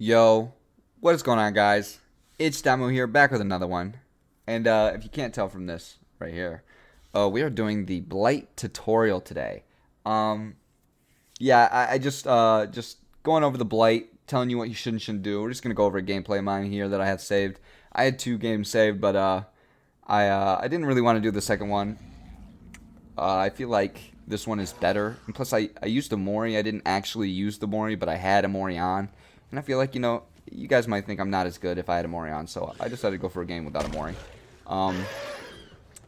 Yo, what is going on, guys? It's Damo here, back with another one. And if you can't tell from this right here, we are doing the Blight tutorial today. Yeah, I just going over the Blight, telling you what you should and shouldn't do. We're just gonna go over a gameplay of mine here that I have saved. I had 2 games saved, but I didn't really want to do the second one. I feel like this one is better. And plus, I used the Mori. I didn't actually use the Mori, but I had a Mori on. And I feel like, you guys might think I'm not as good if I had a Mori on. So I decided to go for a game without a Mori.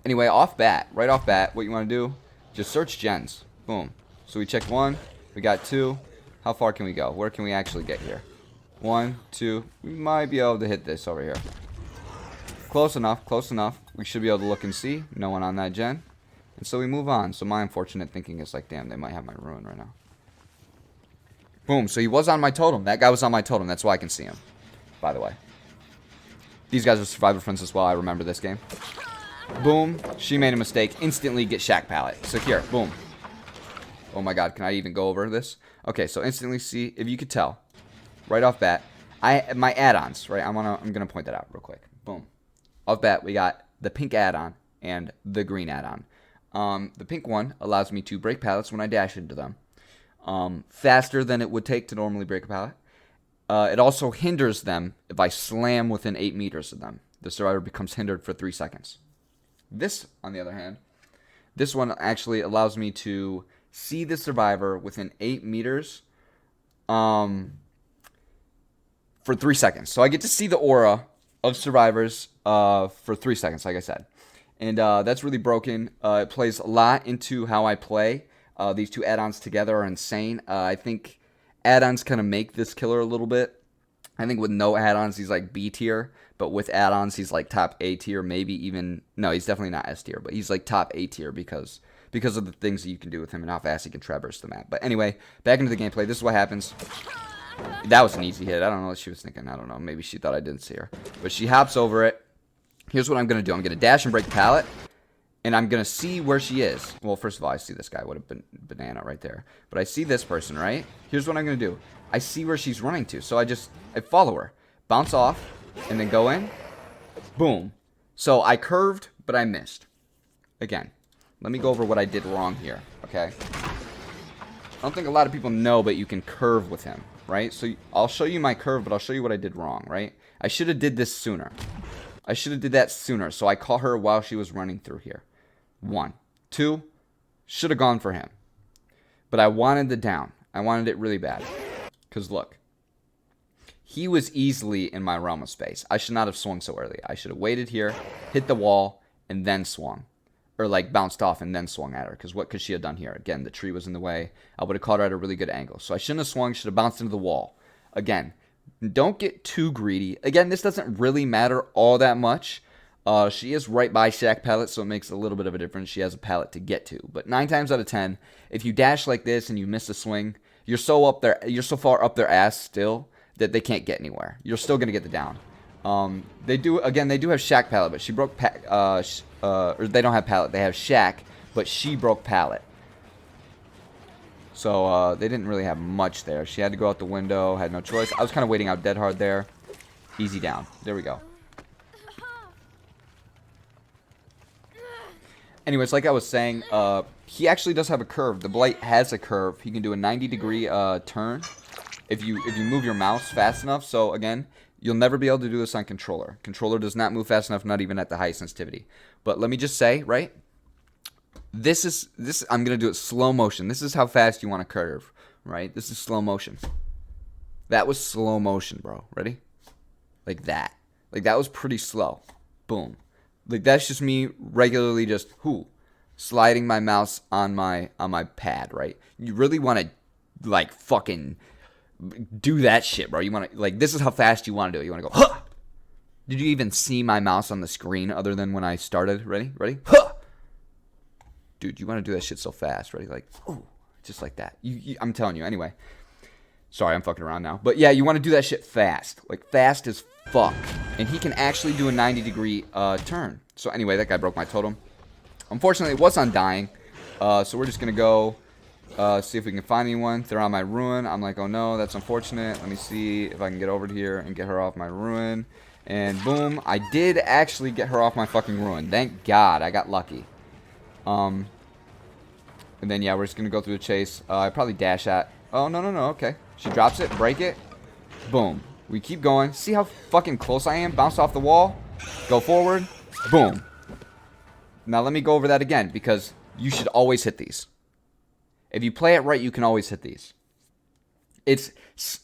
Anyway, right off bat, what you want to do, just search gens. Boom. So we checked 1. We got 2. How far can we go? Where can we actually get here? 1, 2. We might be able to hit this over here. Close enough, close enough. We should be able to look and see. No one on that gen. And so we move on. So my unfortunate thinking is like, damn, they might have my ruin right now. Boom. So he was on my totem. That guy was on my totem. That's why I can see him, by the way. These guys are survivor friends as well. I remember this game. Boom. She made a mistake. Instantly get Shack Pallet. So here. Boom. Oh my god. Can I even go over this? Okay. So instantly see. If you could tell. Right off bat. My add-ons. Right. I'm going to point that out real quick. Boom. Off bat. We got the pink add-on and the green add-on. The pink one allows me to break pallets when I dash into them. Faster than it would take to normally break a pallet. It also hinders them if I slam within 8 meters of them. The survivor becomes hindered for 3 seconds. This, on the other hand, this one actually allows me to see the survivor within 8 meters for 3 seconds. So I get to see the aura of survivors for 3 seconds, like I said. And that's really broken. It plays a lot into how I play. These 2 add-ons together are insane. I think add-ons kind of make this killer a little bit. I think with no add-ons, he's like B tier. But with add-ons, he's like top A tier, maybe even... No, he's definitely not S tier. But he's like top A tier because of the things that you can do with him and how fast he can traverse the map. But anyway, back into the gameplay. This is what happens. That was an easy hit. I don't know what she was thinking. I don't know. Maybe she thought I didn't see her. But she hops over it. Here's what I'm going to do. I'm going to dash and break the pallet. And I'm going to see where she is. Well, first of all, I see this guy. What a banana right there. But I see this person, right? Here's what I'm going to do. I see where she's running to. So I follow her. Bounce off. And then go in. Boom. So I curved, but I missed. Again. Let me go over what I did wrong here. Okay? I don't think a lot of people know, but you can curve with him. Right? So I'll show you my curve, but I'll show you what I did wrong. Right? I should have did this sooner. I should have did that sooner. So I caught her while she was running through here. 1. 2. Should have gone for him. But I wanted the down. I wanted it really bad. Because look. He was easily in my realm of space. I should not have swung so early. I should have waited here, hit the wall, and then swung. Or like bounced off and then swung at her. Because what could she have done here? Again, the tree was in the way. I would have caught her at a really good angle. So I shouldn't have swung. Should have bounced into the wall. Again, don't get too greedy. Again, this doesn't really matter all that much. She is right by Shack Pallet, so it makes a little bit of a difference. She has a pallet to get to. But 9 times out of 10, if you dash like this and you miss a swing, you're so far up their ass still that they can't get anywhere. You're still going to get the down. They do have Shack Pallet, but she broke or they don't have pallet. They have Shack, but she broke pallet. So they didn't really have much there. She had to go out the window, had no choice. I was kind of waiting out dead hard there. Easy down. There we go. Anyways, like I was saying, he actually does have a curve. The Blight has a curve. He can do a 90-degree turn if you move your mouse fast enough. So again, you'll never be able to do this on controller. Controller does not move fast enough, not even at the high sensitivity. But let me just say, right? This I'm gonna do it slow motion. This is how fast you want to curve, right? This is slow motion. That was slow motion, bro. Ready? Like that. Like that was pretty slow. Boom. Like that's just me regularly just sliding my mouse on my pad, right? You really want to like fucking do that shit, bro. You want to like this is how fast you want to do it. You want to go, huh! Did you even see my mouse on the screen other than when I started? Ready? Huh! Dude, you want to do that shit so fast, ready? Like, just like that. I'm telling you. Anyway, sorry, I'm fucking around now. But yeah, you want to do that shit fast, like fast as fuck. And he can actually do a 90-degree turn. So anyway, that guy broke my totem. Unfortunately, it was on dying. So we're just going to go See if we can find anyone. They're on my ruin. I'm like, oh no, that's unfortunate. Let me see if I can get over here and get her off my ruin. And boom, I did actually get her off my fucking ruin. Thank God, I got lucky. And then yeah, we're just gonna go through the chase. I probably dash at. Oh no, okay. She drops it, break it. Boom. We keep going. See how fucking close I am? Bounce off the wall. Go forward. Boom. Now let me go over that again, because you should always hit these. If you play it right, you can always hit these. It's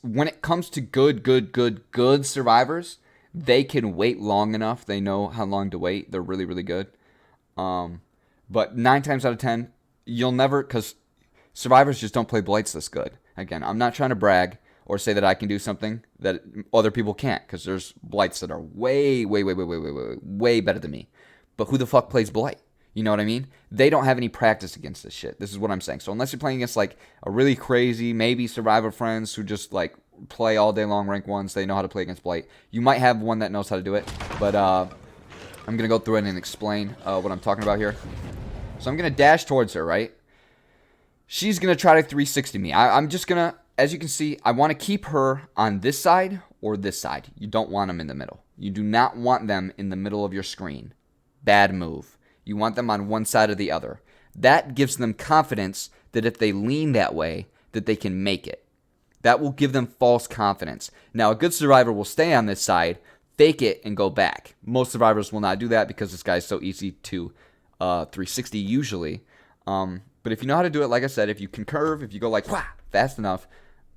when it comes to good survivors, they can wait long enough. They know how long to wait. They're really, really good. But 9 times out of 10, you'll never, because survivors just don't play Blights this good. Again, I'm not trying to brag or say that I can do something that other people can't, because there's Blights that are way better than me. But who the fuck plays Blight? You know what I mean? They don't have any practice against this shit. This is what I'm saying. So unless you're playing against like a really crazy, maybe survivor friends who just like play all day long rank ones, they know how to play against Blight. You might have one that knows how to do it. But I'm going to go through it and explain what I'm talking about here. So I'm going to dash towards her, right? She's going to try to 360 me. I'm just going to, as you can see, I want to keep her on this side or this side. You don't want them in the middle. You do not want them in the middle of your screen. Bad move. You want them on one side or the other. That gives them confidence that if they lean that way, that they can make it. That will give them false confidence. Now, a good survivor will stay on this side, fake it, and go back. Most survivors will not do that because this guy's so easy to 360 usually. But if you know how to do it, like I said, if you can curve, if you go like, wah, fast enough,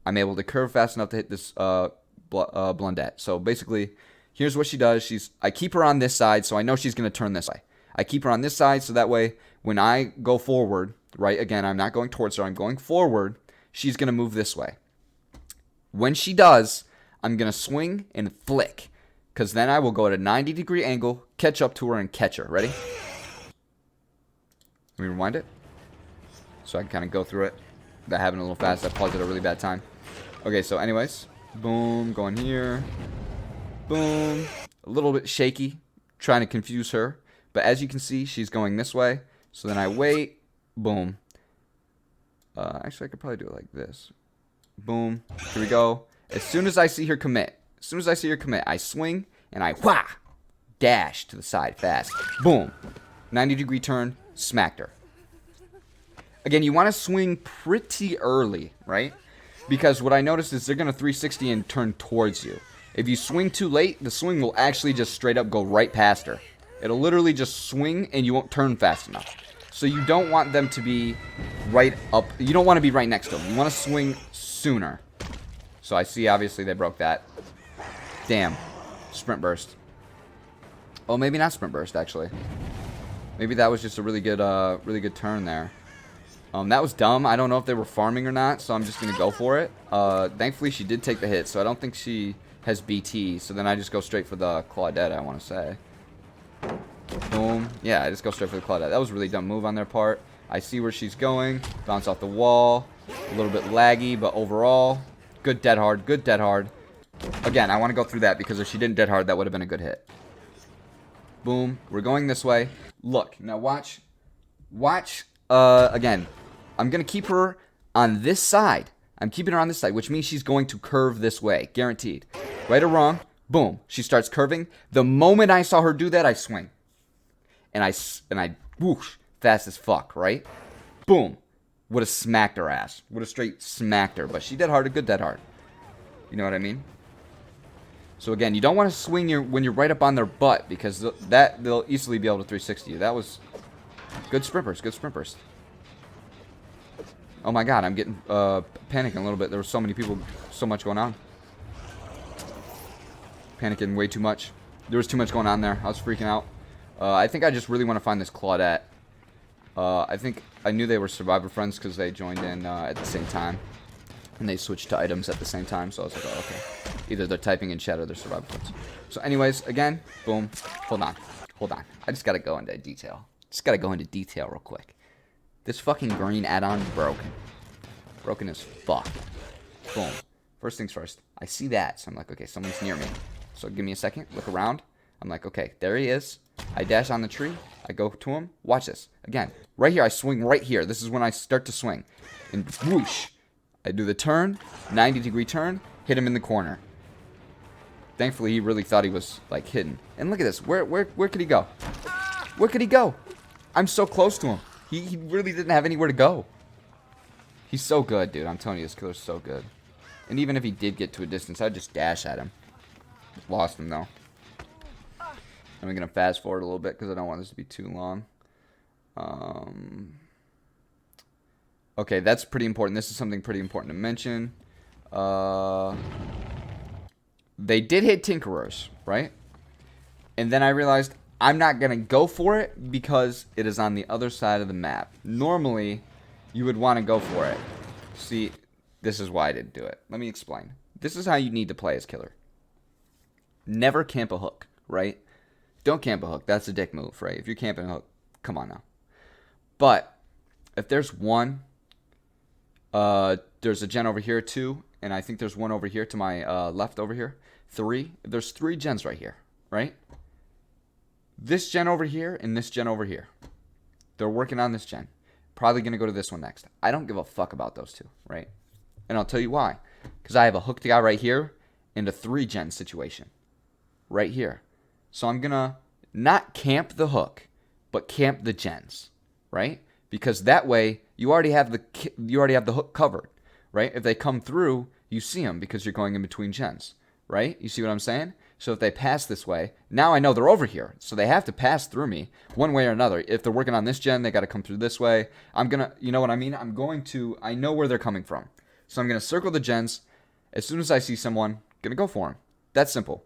I'm able to curve fast enough to hit this blundette. So basically, here's what she does. I keep her on this side, so I know she's going to turn this way. I keep her on this side, so that way, when I go forward, right, again, I'm not going towards her, I'm going forward, she's going to move this way. When she does, I'm going to swing and flick, because then I will go at a 90-degree angle, catch up to her, and catch her. Ready? Let me rewind it, so I can kind of go through it. That happened a little fast. I paused at a really bad time. Okay, so anyways, boom, going here, boom, a little bit shaky, trying to confuse her. But as you can see, she's going this way. So then I wait. Boom. Actually, I could probably do it like this. Boom. Here we go. As soon as I see her commit, I swing and I wha! Dash to the side fast. Boom. 90-degree turn. Smacked her. Again, you want to swing pretty early, right? Because what I noticed is they're going to 360 and turn towards you. If you swing too late, the swing will actually just straight up go right past her. It'll literally just swing and you won't turn fast enough. So you don't want them to be right up. You don't want to be right next to them. You want to swing sooner. So I see obviously they broke that. Damn. Sprint burst. Oh, maybe not sprint burst actually. Maybe that was just a really good turn there. That was dumb. I don't know if they were farming or not, so I'm just going to go for it. Thankfully she did take the hit, so I don't think she has BT. So then I just go straight for the Claudette, I want to say. Boom. Yeah, I just go straight for the Claudette. That was a really dumb move on their part. I see where she's going. Bounce off the wall. A little bit laggy, but overall, good dead hard. Good dead hard. Again, I want to go through that because if she didn't dead hard, that would have been a good hit. Boom. We're going this way. Look. Now watch. Watch. Again, I'm going to keep her on this side. I'm keeping her on this side, which means she's going to curve this way. Guaranteed. Right or wrong. Boom. She starts curving. The moment I saw her do that, I swing. And I whoosh, fast as fuck, right? Boom. Would have smacked her ass. Would have straight smacked her. But she dead hard, a good dead hard. You know what I mean? So again, you don't want to swing when you're right up on their butt, because they'll easily be able to 360 you. That was good sprinters, good sprinters. Oh my god, I'm getting panicking a little bit. There were so many people, so much going on. Panicking way too much. There was too much going on there. I was freaking out. I think I just really want to find this Claudette. I think I knew they were survivor friends because they joined in at the same time. And they switched to items at the same time. So I was like, oh, okay. Either they're typing in chat or they're survivor friends. So anyways, again, boom. Hold on. Hold on. I just got to go into detail. Just got to go into detail real quick. This fucking green add-on is broken. Broken as fuck. Boom. First things first. I see that. So I'm like, okay, someone's near me. So give me a second. Look around. I'm like, okay, there he is. I dash on the tree. I go to him. Watch this. Again, right here. I swing right here. This is when I start to swing. And whoosh. I do the turn. 90-degree turn. Hit him in the corner. Thankfully, he really thought he was, like, hidden. And look at this. Where could he go? Where could he go? I'm so close to him. He really didn't have anywhere to go. He's so good, dude. I'm telling you, this killer's so good. And even if he did get to a distance, I'd just dash at him. Lost him, though. And we're going to fast forward a little bit because I don't want this to be too long. Okay, that's pretty important. This is something pretty important to mention. They did hit Tinkerers, right? And then I realized I'm not going to go for it because it is on the other side of the map. Normally, you would want to go for it. See, this is why I didn't do it. Let me explain. This is how you need to play as killer. Never camp a hook, right? Don't camp a hook. That's a dick move, right? If you're camping a hook, come on now. But if there's one, there's a gen over here, 2, and I think there's one over here to my left over here, 3. There's 3 gens right here, right? This gen over here and this gen over here. They're working on this gen. Probably going to go to this one next. I don't give a fuck about those 2, right? And I'll tell you why. Because I have a hooked guy right here and a 3-gen situation right here. So I'm going to not camp the hook, but camp the gens, right? Because that way you already have the hook covered, right? If they come through, you see them because you're going in between gens, right? You see what I'm saying? So if they pass this way, now I know they're over here. So they have to pass through me one way or another. If they're working on this gen, they got to come through this way. I'm going to, you know what I mean? I know where they're coming from. So I'm going to circle the gens. As soon as I see someone, going to go for them. That's simple.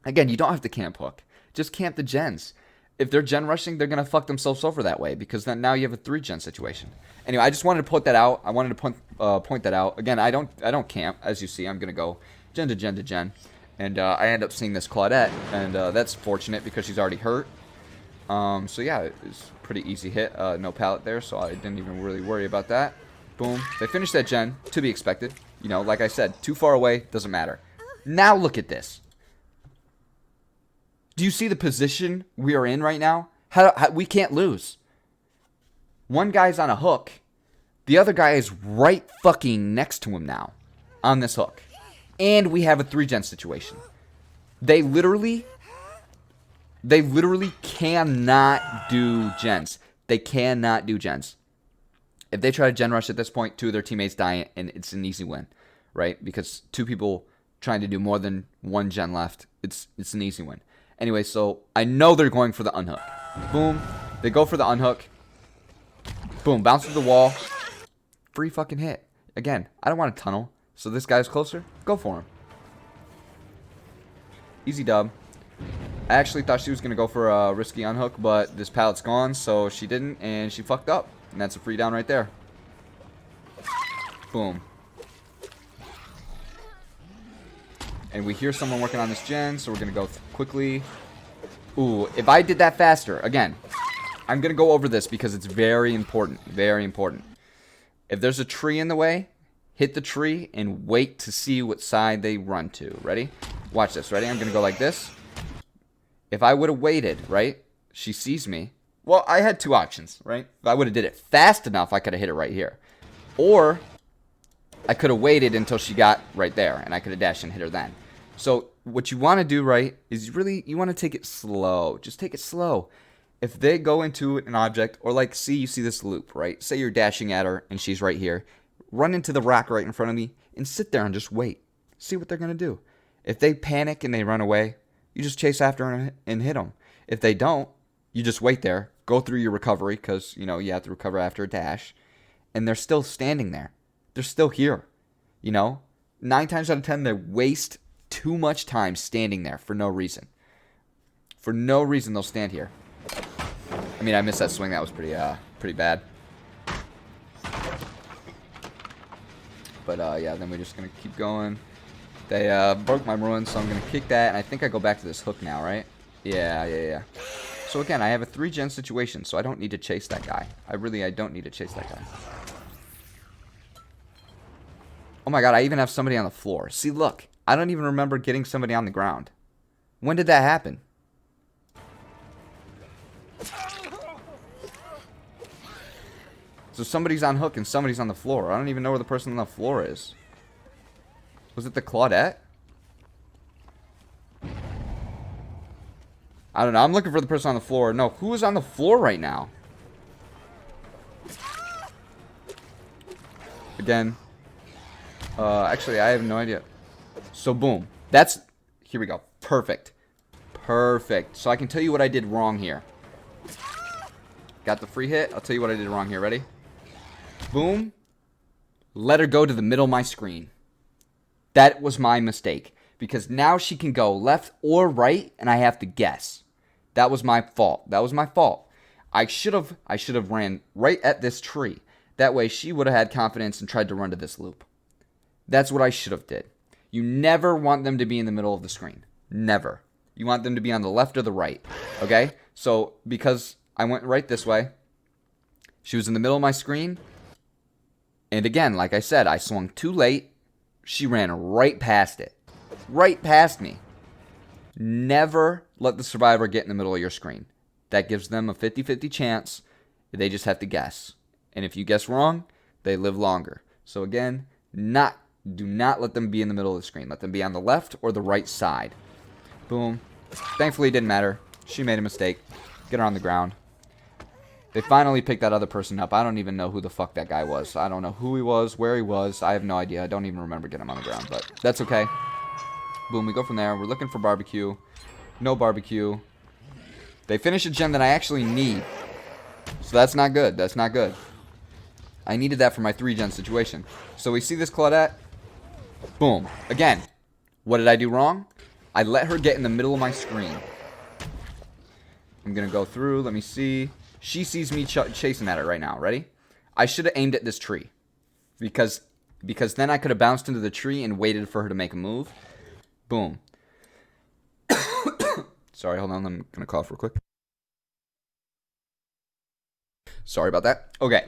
Again, you don't have to camp hook. Just camp the gens. If they're gen rushing, they're going to fuck themselves over that way because then now you have a 3-gen situation. Anyway, I just wanted to put that out. I wanted to point that out. Again, I don't camp. As you see, I'm going to go gen to gen to gen. And I end up seeing this Claudette, and that's fortunate because she's already hurt. So yeah, it's a pretty easy hit. No pallet there, so I didn't even really worry about that. Boom. They finished that gen, to be expected. You know, like I said, too far away, doesn't matter. Now look at this. Do you see the position we are in right now? How we can't lose. One guy's on a hook. The other guy is right fucking next to him now on this hook. And we have a 3-gen situation. They literally cannot do gens. They cannot do gens. If they try to gen rush at this point, 2 of their teammates die, and it's an easy win, right? Because 2 people trying to do more than 1 gen left, it's an easy win. Anyway, so I know they're going for the unhook. Boom. They go for the unhook. Boom. Bounce to the wall. Free fucking hit. Again, I don't want to tunnel. So this guy's closer. Go for him. Easy dub. I actually thought she was going to go for a risky unhook, but this pallet's gone, so she didn't, and she fucked up. And that's a free down right there. Boom. And we hear someone working on this gen, so we're going to go quickly. Ooh, if I did that faster, again, I'm going to go over this because it's very important. Very important. If there's a tree in the way, hit the tree and wait to see what side they run to. Ready? Watch this. Ready? I'm going to go like this. If I would have waited, right? She sees me. Well, I had 2 options, right? If I would have did it fast enough, I could have hit it right here. Or I could have waited until she got right there, and I could have dashed and hit her then. So what you want to do, right, is you want to take it slow. Just take it slow. If they go into an object, or like, you see this loop, right? Say you're dashing at her, and she's right here. Run into the rock right in front of me, and sit there and just wait. See what they're going to do. If they panic and they run away, you just chase after them and hit them. If they don't, you just wait there. Go through your recovery, because, you know, you have to recover after a dash. And they're still standing there. They're still here. You know? 9 times out of 10, they waste too much time standing there for no reason. For no reason, they'll stand here. I mean, I missed that swing. That was pretty bad. But, yeah, then we're just going to keep going. They broke my ruin, so I'm going to kick that. And I think I go back to this hook now, right? Yeah. So, again, I have a 3-gen situation, so I don't need to chase that guy. I don't need to chase that guy. Oh, my God, I even have somebody on the floor. See, look. I don't even remember getting somebody on the ground. When did that happen? So somebody's on hook and somebody's on the floor. I don't even know where the person on the floor is. Was it the Claudette? I don't know. I'm looking for the person on the floor. No, who is on the floor right now? Again. Actually, I have no idea. So, boom. That's... Here we go. Perfect. Perfect. So, I can tell you what I did wrong here. Got the free hit. I'll tell you what I did wrong here. Ready? Boom. Let her go to the middle of my screen. That was my mistake. Because now she can go left or right, and I have to guess. That was my fault. That was my fault. I should have ran right at this tree. That way she would have had confidence and tried to run to this loop. That's what I should have did. You never want them to be in the middle of the screen. Never. You want them to be on the left or the right. Okay? So, because I went right this way, she was in the middle of my screen. And again, like I said, I swung too late. She ran right past it. Right past me. Never let the survivor get in the middle of your screen. That gives them a 50-50 chance. They just have to guess. And if you guess wrong, they live longer. So again, do not let them be in the middle of the screen. Let them be on the left or the right side. Boom. Thankfully, it didn't matter. She made a mistake. Get her on the ground. They finally picked that other person up. I don't even know who the fuck that guy was. I don't know who he was, where he was. I have no idea. I don't even remember getting him on the ground, but that's okay. Boom, we go from there. We're looking for barbecue. No barbecue. They finish a gem that I actually need. So that's not good. That's not good. I needed that for my 3-gen situation. So we see this Claudette. Boom. Again, what did I do wrong? I let her get in the middle of my screen. I'm going to go through. Let me see. She sees me chasing at her right now. Ready? I should have aimed at this tree. Because then I could have bounced into the tree and waited for her to make a move. Boom. Sorry, hold on. I'm going to cough real quick. Sorry about that. Okay.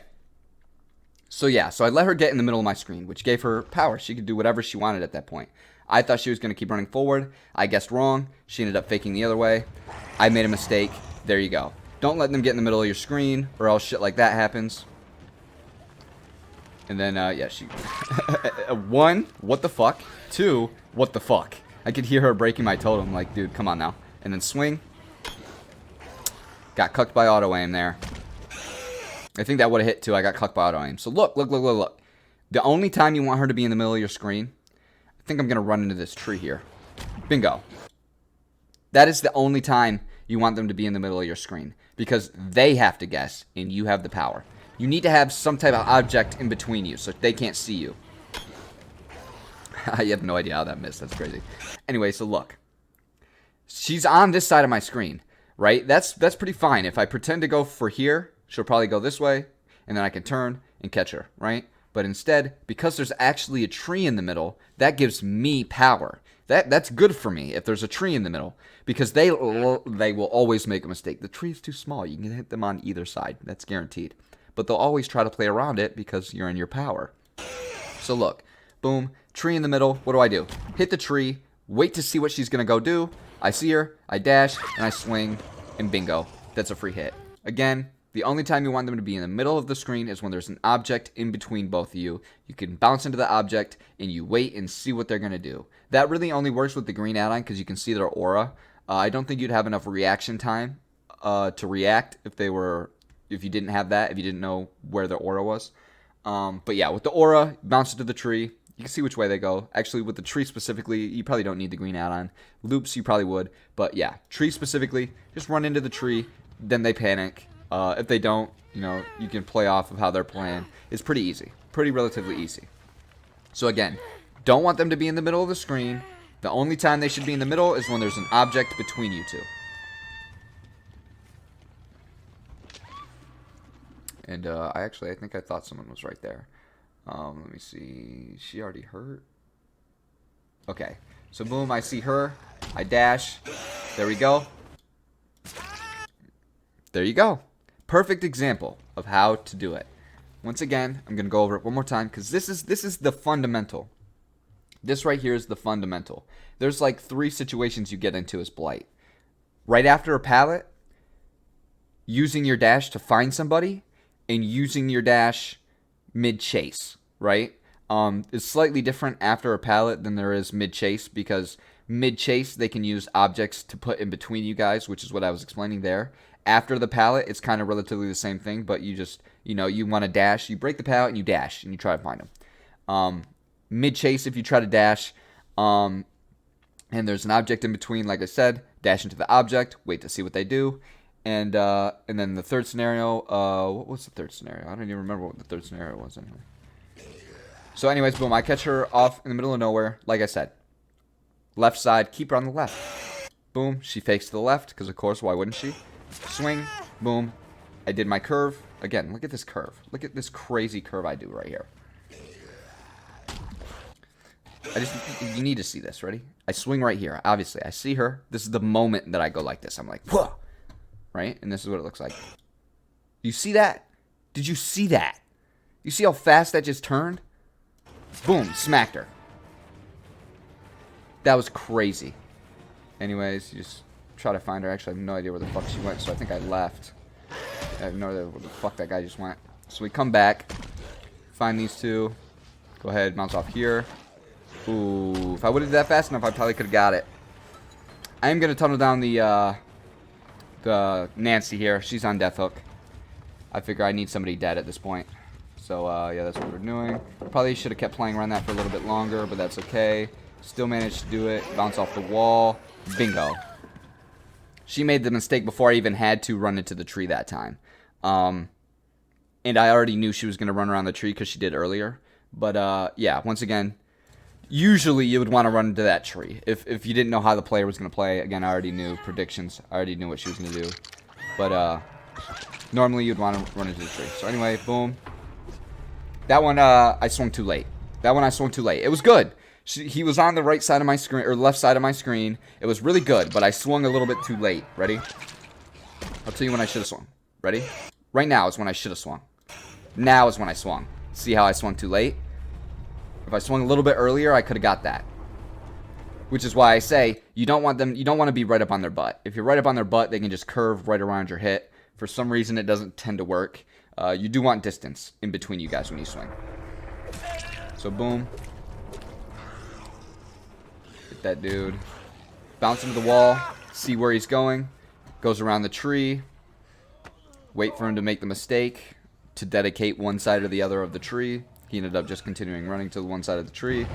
So yeah, so I let her get in the middle of my screen, which gave her power. She could do whatever she wanted at that point. I thought she was going to keep running forward. I guessed wrong. She ended up faking the other way. I made a mistake. There you go. Don't let them get in the middle of your screen, or else shit like that happens. And then, yeah, she... 1, what the fuck? 2, what the fuck? I could hear her breaking my totem, like, dude, come on now. And then swing. Got cucked by auto-aim there. I think that would have hit too. I got cucked by auto-aim. So look. The only time you want her to be in the middle of your screen, I think I'm going to run into this tree here. Bingo. That is the only time you want them to be in the middle of your screen. Because they have to guess, and you have the power. You need to have some type of object in between you, so they can't see you. I have no idea how that missed. That's crazy. Anyway, so look. She's on this side of my screen, right? That's pretty fine. If I pretend to go for here, she'll probably go this way, and then I can turn and catch her, right? But instead, because there's actually a tree in the middle, that gives me power. That's good for me if there's a tree in the middle, because they will always make a mistake. The tree's too small. You can hit them on either side. That's guaranteed. But they'll always try to play around it because you're in your power. So look, boom, tree in the middle. What do? Hit the tree, wait to see what she's going to go do. I see her, I dash, and I swing, and bingo. That's a free hit. Again, the only time you want them to be in the middle of the screen is when there's an object in between both of you. You can bounce into the object, and you wait and see what they're going to do. That really only works with the green add-on because you can see their aura. I don't think you'd have enough reaction time to react if you didn't have that, if you didn't know where their aura was. But yeah, with the aura, bounce into the tree. You can see which way they go. Actually, with the tree specifically, you probably don't need the green add-on. Loops, you probably would. But yeah, tree specifically, just run into the tree, then they panic. If they don't, you can play off of how they're playing. It's pretty easy. Pretty relatively easy. So again, don't want them to be in the middle of the screen. The only time they should be in the middle is when there's an object between you two. And I think I thought someone was right there. Let me see. She already hurt? Okay. So boom, I see her. I dash. There we go. There you go. Perfect example of how to do it. Once again, I'm going to go over it one more time because this is the fundamental. This right here is the fundamental. There's like 3 situations you get into as Blight. Right after a pallet, using your dash to find somebody, and using your dash mid-chase, right? It's slightly different after a pallet than there is mid-chase, because mid-chase, they can use objects to put in between you guys, which is what I was explaining there. After the pallet, it's kind of relatively the same thing, but you just, you want to dash. You break the pallet and you dash, and you try to find them. Mid-chase, if you try to dash, and there's an object in between, like I said, dash into the object, wait to see what they do. And then the third scenario, what was the third scenario? I don't even remember what the third scenario was anyway. So anyways, boom, I catch her off in the middle of nowhere, like I said. Left side, keep her on the left. Boom, she fakes to the left, because of course, why wouldn't she? Swing, boom. I did my curve. Again, look at this curve. Look at this crazy curve I do right here. You need to see this, ready? I swing right here, obviously. I see her. This is the moment that I go like this. I'm like, whoa, right? And this is what it looks like. You see that? Did you see that? You see how fast that just turned? Boom, smacked her. That was crazy. Anyways, you just try to find her. Actually, I have no idea where the fuck she went, so I think I left. I have no idea where the fuck that guy just went. So we come back, find these two. Go ahead, bounce off here. Ooh, if I would have did that fast enough, I probably could have got it. I am going to tunnel down the Nancy here. She's on death hook. I figure I need somebody dead at this point. So, yeah, that's what we're doing. Probably should have kept playing around that for a little bit longer, but that's okay. Still managed to do it. Bounce off the wall. Bingo. She made the mistake before I even had to run into the tree that time. And I already knew she was going to run around the tree because she did earlier. But, yeah, once again, usually you would want to run into that tree. If you didn't know how the player was going to play, again, I already knew predictions. I already knew what she was going to do. But, normally you'd want to run into the tree. So, anyway, boom. That one, I swung too late. That one I swung too late. It was good. He was on the right side of my screen, or left side of my screen. It was really good, but I swung a little bit too late. Ready? I'll tell you when I should have swung. Ready? Right now is when I should have swung. Now is when I swung. See how I swung too late? If I swung a little bit earlier, I could have got that. Which is why I say you don't want to be right up on their butt. If you're right up on their butt, they can just curve right around your hit. For some reason, it doesn't tend to work. You do want distance in between you guys when you swing. So, boom. Hit that dude. Bounce into the wall. See where he's going. Goes around the tree. Wait for him to make the mistake to dedicate one side or the other of the tree. He ended up just continuing running to the one side of the tree.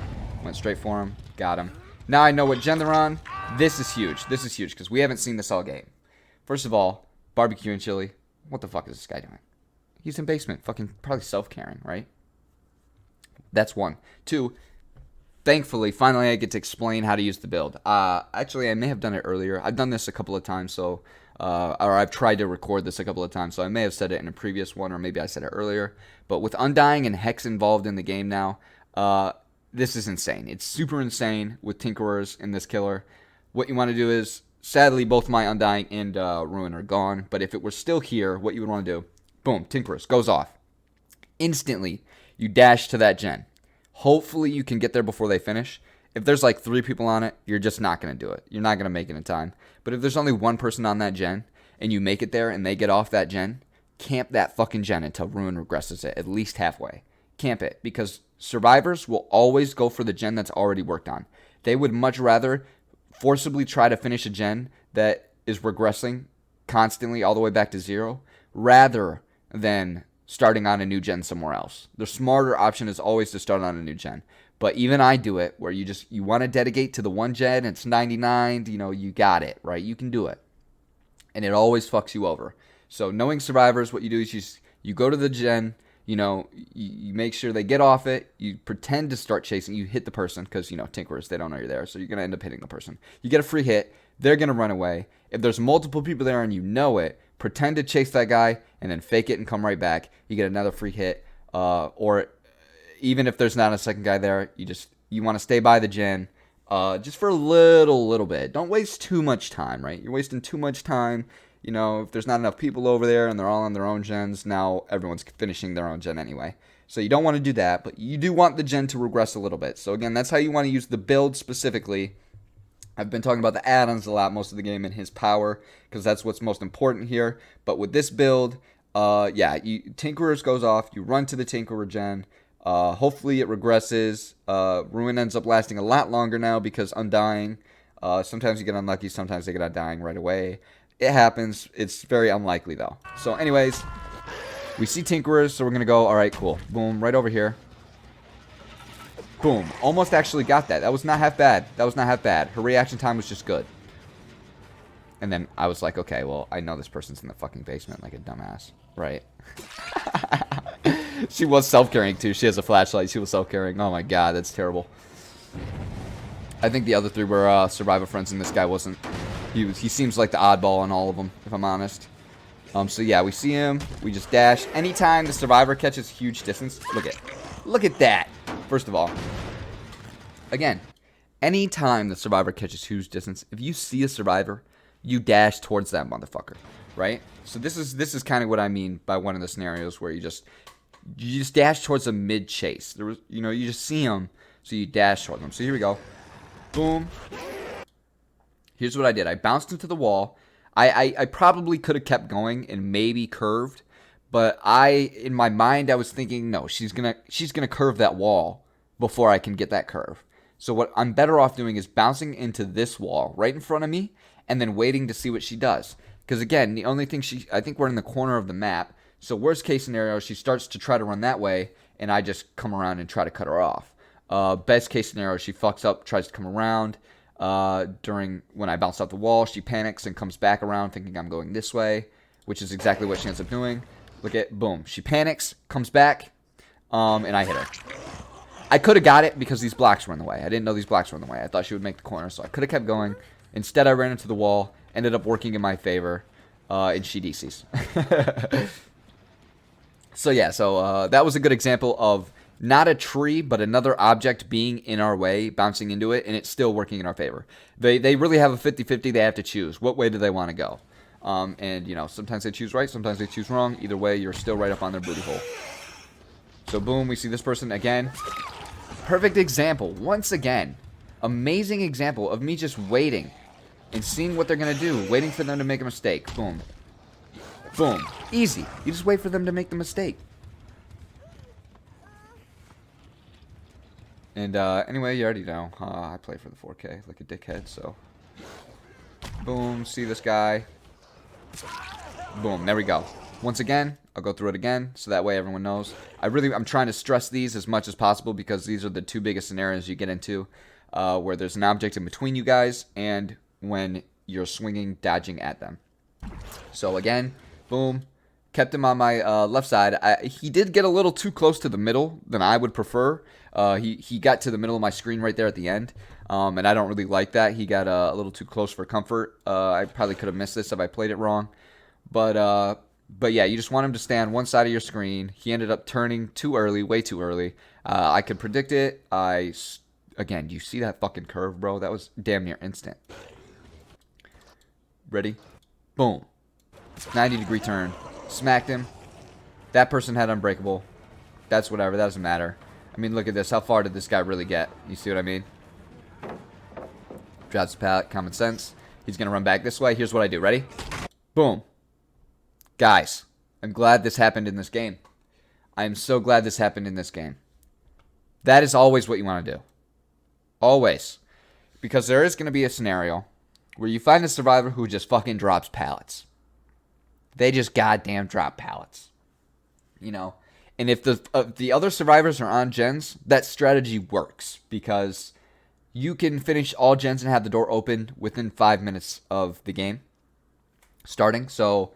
Went straight for him. Got him. Now I know what gen they're on. This is huge. This is huge because we haven't seen this all game. First of all, barbecue and chili. What the fuck is this guy doing? He's in basement. Fucking probably self-caring, right? That's one. Two, thankfully, finally I get to explain how to use the build. Actually, I may have done it earlier. I've done this a couple of times, so... or I've tried to record this a couple of times, so I may have said it in a previous one, or maybe I said it earlier. But with Undying and Hex involved in the game now, this is insane. It's super insane with Tinkerers in this killer. What you want to do is, sadly, both my Undying and Ruin are gone. But if it were still here, what you would want to do, boom, Tinkerers, goes off. Instantly, you dash to that gen. Hopefully, you can get there before they finish. If there's like 3 people on it, you're just not going to do it. You're not going to make it in time. But if there's only one person on that gen, and you make it there and they get off that gen, camp that fucking gen until Ruin regresses it, at least halfway. Camp it, because survivors will always go for the gen that's already worked on. They would much rather forcibly try to finish a gen that is regressing constantly all the way back to 0, rather than starting on a new gen somewhere else. The smarter option is always to start on a new gen. But even I do it where you want to dedicate to the one gen, it's 99, you got it, right? You can do it. And it always fucks you over. So knowing survivors, what you do is you go to the gen, you make sure they get off it, you pretend to start chasing, you hit the person, because, Tinkerers, they don't know you're there, so you're going to end up hitting the person. You get a free hit, they're going to run away. If there's multiple people there and you know it, pretend to chase that guy, and then fake it and come right back. You get another free hit, or... Even if there's not a second guy there, you want to stay by the gen just for a little bit. Don't waste too much time, right? You're wasting too much time. If there's not enough people over there and they're all on their own gens, now everyone's finishing their own gen anyway. So you don't want to do that, but you do want the gen to regress a little bit. So again, that's how you want to use the build specifically. I've been talking about the add-ons a lot most of the game and his power, because that's what's most important here. But with this build, Yeah, Tinkerers goes off. You run to the Tinkerer gen. Hopefully it regresses. Ruin ends up lasting a lot longer now because Undying. Sometimes you get unlucky. Sometimes they get Undying right away. It happens. It's very unlikely though. So anyways, we see Tinkerers, so we're going to go, all right, cool. Boom, right over here. Boom. Almost actually got that. That was not half bad. That was not half bad. Her reaction time was just good. And then I was like, okay, well, I know this person's in the fucking basement like a dumbass, right? She was self-carrying, too. She has a flashlight. She was self-carrying. Oh, my God. That's terrible. I think the other three were survivor friends, and this guy wasn't. He seems like the oddball in all of them, if I'm honest. So, yeah, we see him. We just dash. Anytime the survivor catches huge distance, look at that. First of all, again, anytime the survivor catches huge distance, if you see a survivor, you dash towards that motherfucker, right? So this is kind of what I mean by one of the scenarios where you just dash towards a mid chase. There was, you just see him, so you dash towards them. So here we go. Boom. Here's what I did. I bounced into the wall. I probably could have kept going and maybe curved, but in my mind, I was thinking, no, she's gonna curve that wall before I can get that curve. So what I'm better off doing is bouncing into this wall right in front of me and then waiting to see what she does. Because again, the only thing I think we're in the corner of the map. So worst case scenario, she starts to try to run that way and I just come around and try to cut her off. Best case scenario, she fucks up, tries to come around. When I bounce off the wall, she panics and comes back around thinking I'm going this way, which is exactly what she ends up doing. Look at, boom. She panics, comes back, and I hit her. I could have got it because these blocks were in the way. I didn't know these blocks were in the way. I thought she would make the corner, so I could have kept going. Instead, I ran into the wall, ended up working in my favor, and she DCs. So, yeah, that was a good example of not a tree, but another object being in our way, bouncing into it, and it's still working in our favor. They really have a 50-50. They have to choose. What way do they want to go? And, sometimes they choose right, sometimes they choose wrong. Either way, you're still right up on their booty hole. So, boom, we see this person again. Perfect example. Once again, amazing example of me just waiting and seeing what they're going to do. Waiting for them to make a mistake. Boom. Boom. Easy. You just wait for them to make the mistake. And anyway, you already know. I play for the 4K like a dickhead, so. Boom. See this guy. Boom. There we go. Once again, I'll go through it again, so that way everyone knows. I'm trying to stress these as much as possible because these are the two biggest scenarios you get into where there's an object in between you guys and when you're swinging, dodging at them. So again, boom. Kept him on my left side. He did get a little too close to the middle than I would prefer. He got to the middle of my screen right there at the end, and I don't really like that. He got a little too close for comfort. I probably could have missed this if I played it wrong. But yeah, you just want him to stay on one side of your screen. He ended up turning too early, way too early. I could predict it. Again, do you see that fucking curve, bro? That was damn near instant. Ready? Boom. 90-degree turn. Smacked him. That person had Unbreakable. That's whatever. That doesn't matter. I mean, look at this. How far did this guy really get? You see what I mean? Drops the pallet. Common sense. He's going to run back this way. Here's what I do. Ready? Boom. Guys, I'm glad this happened in this game. I am so glad this happened in this game. That is always what you want to do. Always. Because there is going to be a scenario where you find a survivor who just fucking drops pallets. They just goddamn drop pallets. And if the other survivors are on gens, that strategy works because you can finish all gens and have the door open within 5 minutes of the game starting. So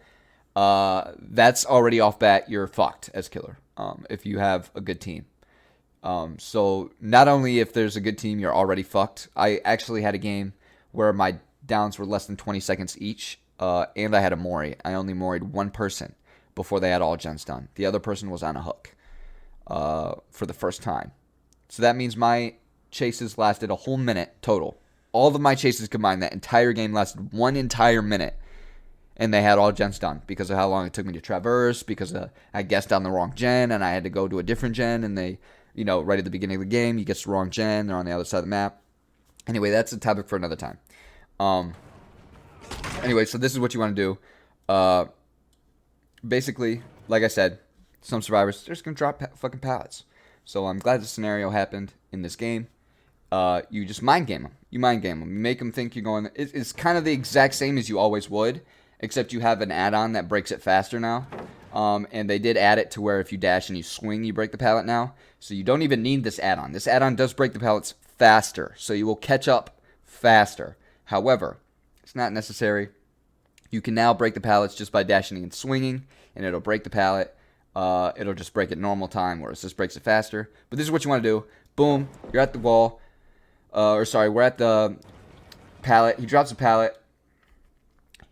that's already off bat. You're fucked as killer if you have a good team. So not only if there's a good team, you're already fucked. I actually had a game where my downs were less than 20 seconds each, and I had a Mori. I only Moried one person before they had all gens done. The other person was on a hook for the first time. So that means my chases lasted a whole minute total. All of my chases combined, that entire game lasted 1 entire minute. And they had all gens done because of how long it took me to traverse, because I guessed on the wrong gen, and I had to go to a different gen, and they, right at the beginning of the game, you guess the wrong gen, they're on the other side of the map. Anyway, that's a topic for another time. Anyway, so this is what you want to do. basically, like I said, some survivors, they're just going to drop fucking pallets. So I'm glad the scenario happened in this game. You just mind game them. You mind game them. You make them think you're going. It's kind of the exact same as you always would, except you have an add-on that breaks it faster now. And they did add it to where if you dash and you swing, you break the pallet now. So you don't even need this add-on. This add-on does break the pallets faster, so you will catch up faster. However, it's not necessary. You can now break the pallets just by dashing and swinging, and it'll break the pallet. It'll just break at normal time, whereas this breaks it faster. But this is what you want to do. Boom, you're at the wall. We're at the pallet. He drops a pallet.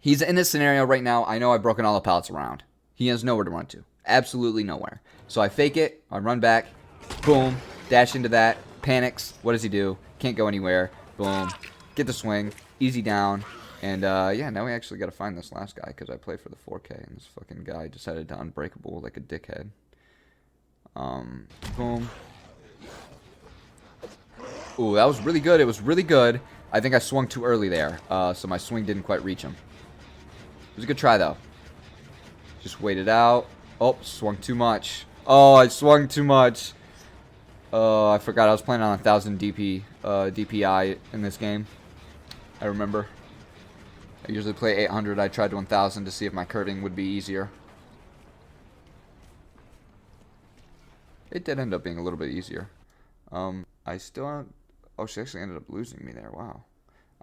He's in this scenario right now. I know I've broken all the pallets around. He has nowhere to run to. Absolutely nowhere. So I fake it. I run back. Boom. Dash into that. Panics. What does he do? Can't go anywhere. Boom. Get the swing. Easy down. And, yeah, now we actually got to find this last guy because I play for the 4K. And this fucking guy decided to unbreakable like a dickhead. Boom. Ooh, that was really good. It was really good. I think I swung too early there, so my swing didn't quite reach him. It was a good try, though. Just waited out. Oh, swung too much. Oh, I swung too much. Oh, I forgot I was playing on 1000 DPI in this game. I remember. I usually play 800. I tried 1000 to see if my curving would be easier. It did end up being a little bit easier. I still don't... Oh, she actually ended up losing me there. Wow.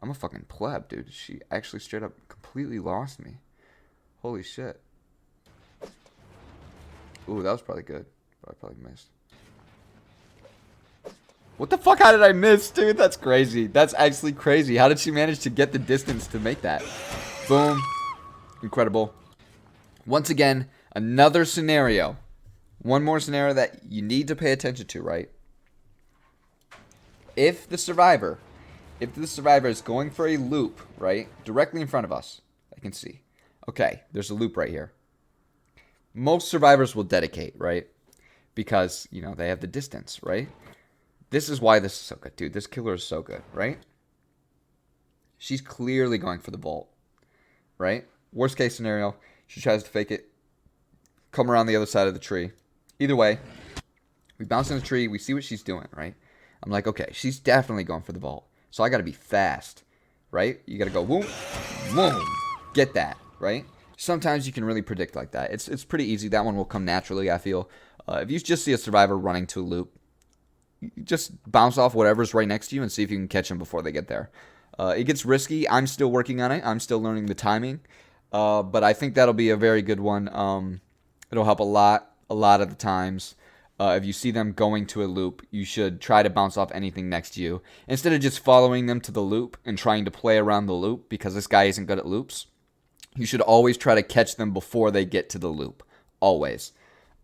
I'm a fucking pleb, dude. She actually straight up completely lost me. Holy shit. Ooh, that was probably good. But I probably missed. What the fuck? How did I miss, dude? That's crazy. That's actually crazy. How did she manage to get the distance to make that? Boom. Incredible. Once again, another scenario. One more scenario that you need to pay attention to, right? If the survivor is going for a loop, right, directly in front of us, I can see. Okay, there's a loop right here. Most survivors will dedicate, right? Because, you know, they have the distance, right? This is why this is so good, dude. This killer is so good, right? She's clearly going for the vault, right? Worst case scenario, she tries to fake it, come around the other side of the tree. Either way, we bounce in the tree, we see what she's doing, right? I'm like, okay, she's definitely going for the vault. So I got to be fast, right? You got to go, boom, boom, get that, right? Sometimes you can really predict like that. It's pretty easy. That one will come naturally, I feel. If you just see a survivor running to a loop, you just bounce off whatever's right next to you and see if you can catch them before they get there. It gets risky. I'm still working on it. I'm still learning the timing. But I think that'll be a very good one. It'll help a lot of the times. If you see them going to a loop, you should try to bounce off anything next to you. Instead of just following them to the loop and trying to play around the loop because this guy isn't good at loops, you should always try to catch them before they get to the loop. Always.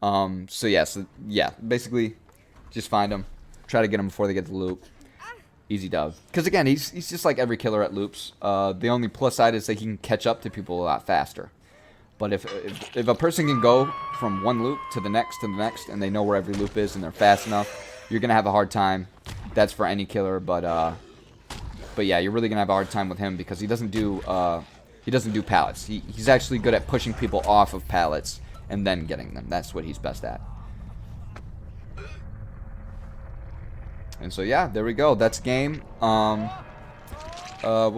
So yeah, basically just find them. Try to get them before they get to the loop. Easy dub. Because again, he's just like every killer at loops. The only plus side is that he can catch up to people a lot faster. But if a person can go from one loop to the next, and they know where every loop is, and they're fast enough, you're gonna have a hard time. That's for any killer, but yeah, you're really gonna have a hard time with him because he doesn't do pallets. He's actually good at pushing people off of pallets and then getting them. That's what he's best at. And so yeah, there we go. That's game. We'll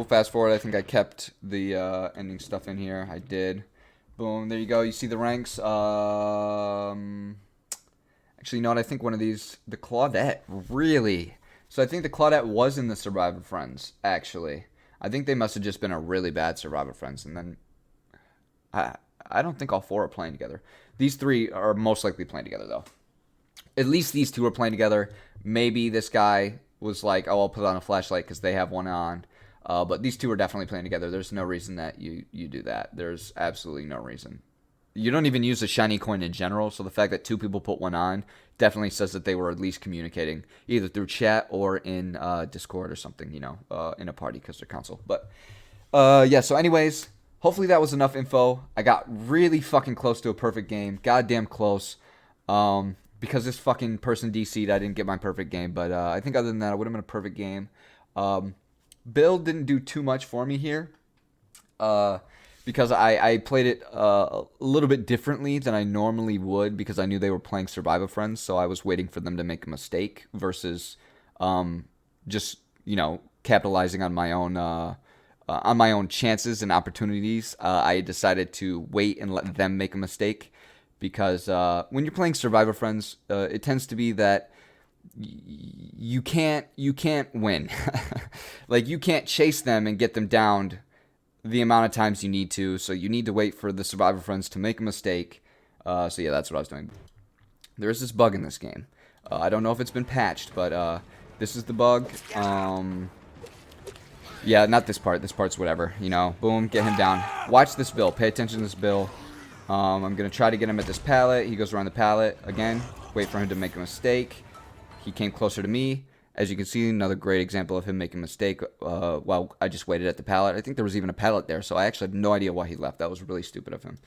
fast forward. I think I kept the ending stuff in here. I did. Boom, there you go. You see the ranks. Actually, you know what? I think one of these, the Claudette, really. So I think the Claudette was in the Survivor Friends, actually. I think they must have just been a really bad Survivor Friends. And then, I don't think all four are playing together. These three are most likely playing together, though. At least these two are playing together. Maybe this guy was like, oh, I'll put on a flashlight because they have one on. But these two are definitely playing together. There's no reason that you do that. There's absolutely no reason. You don't even use a shiny coin in general, so the fact that two people put one on definitely says that they were at least communicating, either through chat or in Discord or something, you know, in a party because they're console. But, yeah, so anyways, hopefully that was enough info. I got really fucking close to a perfect game. Goddamn close. Because this fucking person DC'd, I didn't get my perfect game. But I think other than that, it would have been a perfect game. Build didn't do too much for me here. because I played it a little bit differently than I normally would because I knew they were playing Survivor Friends, so I was waiting for them to make a mistake versus just capitalizing on my own chances and opportunities. I decided to wait and let them make a mistake because when you're playing Survivor Friends, it tends to be that you can't win. Like you can't chase them and get them downed the amount of times you need to. So you need to wait for the Survivor Friends to make a mistake. So yeah, that's what I was doing. There is this bug in this game. I don't know if it's been patched, but this is the bug. Yeah, not this part. This part's whatever. Boom, get him down. Watch this bill. Pay attention to this bill. I'm going to try to get him at this pallet. He goes around the pallet again. Wait for him to make a mistake. He came closer to me. As you can see, another great example of him making a mistake while I just waited at the pallet. I think there was even a pallet there, so I actually have no idea why he left. That was really stupid of him.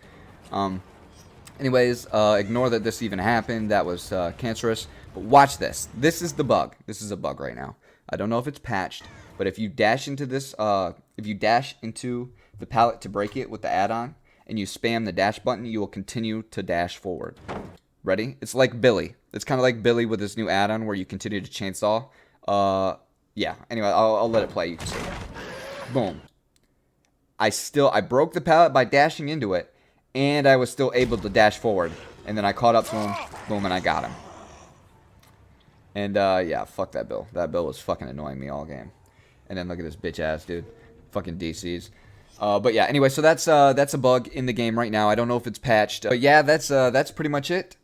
Anyways, ignore that this even happened. That was cancerous. But watch this. This is the bug. This is a bug right now. I don't know if it's patched, but if you dash into this, if you dash into the pallet to break it with the add-on, and you spam the dash button, you will continue to dash forward. Ready? It's like Billy. It's kind of like Billy with this new add-on where you continue to chainsaw. Yeah. Anyway, I'll let it play. You can see. Boom. I broke the pallet by dashing into it, and I was still able to dash forward. And then I caught up to him. Boom, and I got him. And yeah, fuck that Bill. That Bill was fucking annoying me all game. And then look at this bitch ass dude. Fucking DCs. But yeah, anyway, so that's a bug in the game right now. I don't know if it's patched. But yeah, that's pretty much it.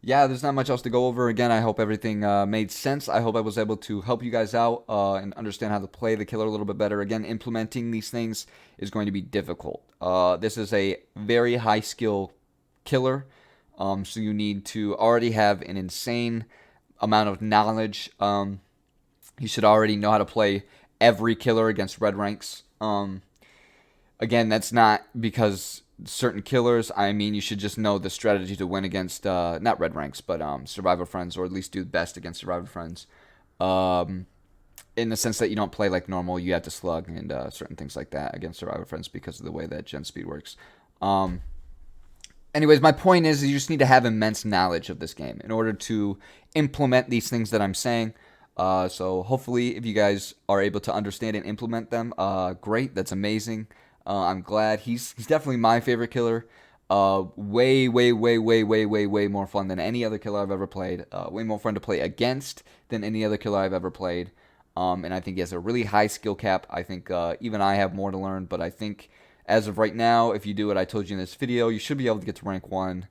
Yeah, there's not much else to go over. Again, I hope everything made sense. I hope I was able to help you guys out and understand how to play the killer a little bit better. Again, implementing these things is going to be difficult. This is a very high skill killer, so you need to already have an insane amount of knowledge. You should already know how to play every killer against red ranks. Again, that's not because certain killers. I mean, you should just know the strategy to win against not red ranks, but Survivor Friends, or at least do best against Survivor Friends. In the sense that you don't play like normal, you have to slug and certain things like that against Survivor Friends because of the way that gen speed works. Anyways, my point is you just need to have immense knowledge of this game in order to implement these things that I'm saying. So hopefully if you guys are able to understand and implement them, great. That's amazing. I'm glad. He's definitely my favorite killer. Way more fun than any other killer I've ever played. Way more fun to play against than any other killer I've ever played. And I think he has a really high skill cap. I think even I have more to learn, but I think as of right now, if you do what I told you in this video, you should be able to get to rank 1.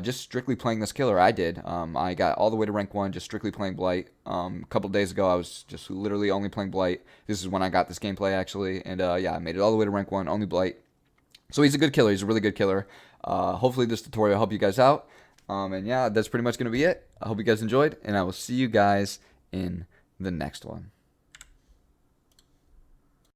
Just strictly playing this killer. I did. I got all the way to rank 1 just strictly playing Blight. A couple days ago, I was just literally only playing Blight. This is when I got this gameplay, actually. And yeah, I made it all the way to rank 1, only Blight. So he's a good killer. He's a really good killer. Hopefully this tutorial will help you guys out. And yeah, that's pretty much going to be it. I hope you guys enjoyed, and I will see you guys in the next one.